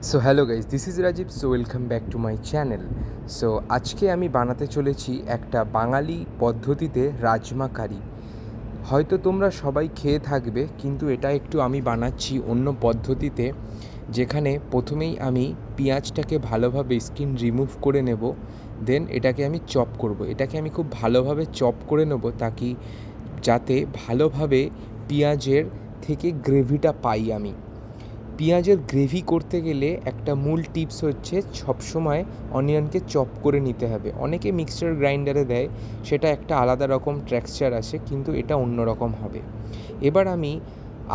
So hello guys, this is Rajib. So welcome back to my channel. So আজকে আমি বানাতে চলেছি একটা বাঙালি পদ্ধতিতে রাজমা কারি। হয়তো তোমরা সবাই খেয়ে থাকবে, কিন্তু এটা একটু আমি বানাচ্ছি অন্য পদ্ধতিতে, যেখানে প্রথমেই আমি পেঁয়াজটাকে ভালোভাবে স্কিন রিমুভ করে নেব। দেন এটাকে আমি চপ করব। এটাকে আমি খুব ভালোভাবে চপ করে নেব তাকি যাতে ভালোভাবে পেঁয়াজের থেকে গ্রেভিটা পাই আমি। পেঁয়াজের গ্রেভি করতে গেলে একটা মূল টিপস হচ্ছে সবসময় অনিয়নকে চপ করে নিতে হবে। অনেকে মিক্সচার গ্রাইন্ডারে দেয়, সেটা একটা আলাদা রকম টেক্সচার আসে, কিন্তু এটা অন্য রকম হবে। এবার আমি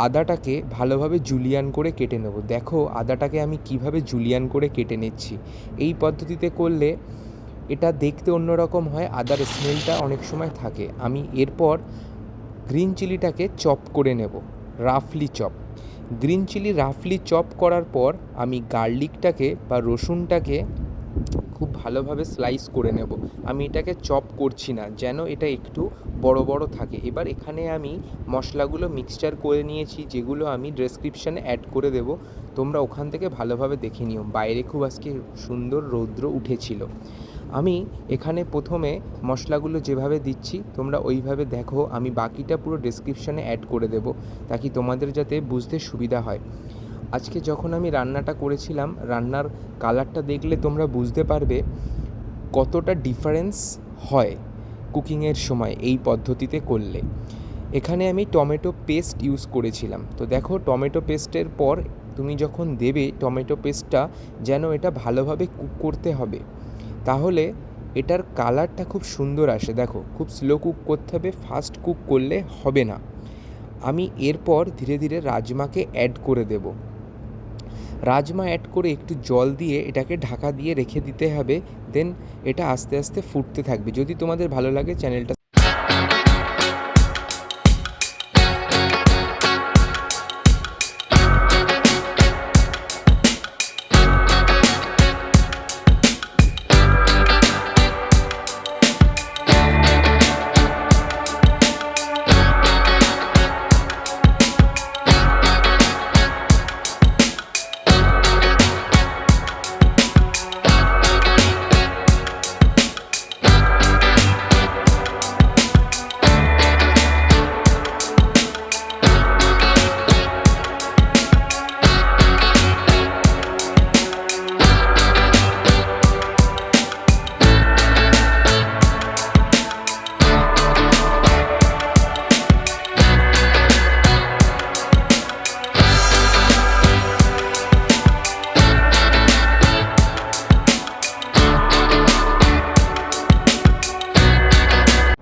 আদাটাকে ভালোভাবে জুলিয়ান করে কেটে নেব। দেখো আদাটাকে আমি কিভাবে জুলিয়ান করে কেটে নিচ্ছি। এই পদ্ধতিতে করলে এটা দেখতে অন্যরকম হয়, আদার স্মেলটা অনেক সময় থাকে। আমি এরপর গ্রিন চিলিটাকে চপ করে নেব, রাফলি চপ। গ্রিন চিলি রাফলি চপ করার পর আমি গার্লিকটাকে বা রসুনটাকে খুব ভালোভাবে স্লাইস করে নেব। আমি এটাকে চপ করছি না, যেন এটা একটু বড় বড় থাকে। এবার এখানে আমি মশলাগুলো মিক্সচার করে নিয়েছি, যেগুলো আমি ডেসক্রিপশানে অ্যাড করে দেব। তোমরা ওখান থেকে ভালোভাবে দেখে নিও। বাইরে খুব আজকে সুন্দর রৌদ্র উঠেছিল। আমি এখানে প্রথমে মশলাগুলো যেভাবে দিচ্ছি তোমরা ওইভাবে দেখো। আমি বাকিটা পুরো ডেসক্রিপশানে অ্যাড করে দেবো, তাকি তোমাদের যাতে বুঝতে সুবিধা হয়। আজকে যখন আমি রান্নাটা করেছিলাম, রান্নার কালারটা দেখলে তোমরা বুঝতে পারবে কতটা ডিফারেন্স হয় কুকিংয়ের সময় এই পদ্ধতিতে করলে। এখানে আমি টমেটো পেস্ট ইউজ করেছিলাম। তো দেখো, টমেটো পেস্টের পর তুমি যখন দেবে টমেটো পেস্টটা, যেন এটা ভালোভাবে কুক করতে হবে, তাহলে এটার কালারটা খুব সুন্দর আসে। দেখো, খুব স্লো কুক করতে হবে, ফাস্ট কুক করলে হবে না। আমি এরপর ধীরে ধীরে রাজমাকে অ্যাড করে দেব। রাজমা অ্যাড করে একটু জল দিয়ে এটাকে ঢাকা দিয়ে রেখে দিতে হবে। দেন এটা আস্তে আস্তে ফুটতে থাকবে। যদি তোমাদের ভালো লাগে চ্যানেলটা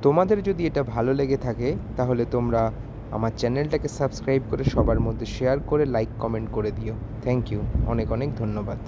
তোমাদের যদি এটা ভালো লেগে থাকে, তাহলে তোমরা আমার চ্যানেলটাকে সাবস্ক্রাইব করে সবার মধ্যে শেয়ার করে লাইক কমেন্ট করে দিও। থ্যাংক ইউ, অনেক অনেক ধন্যবাদ।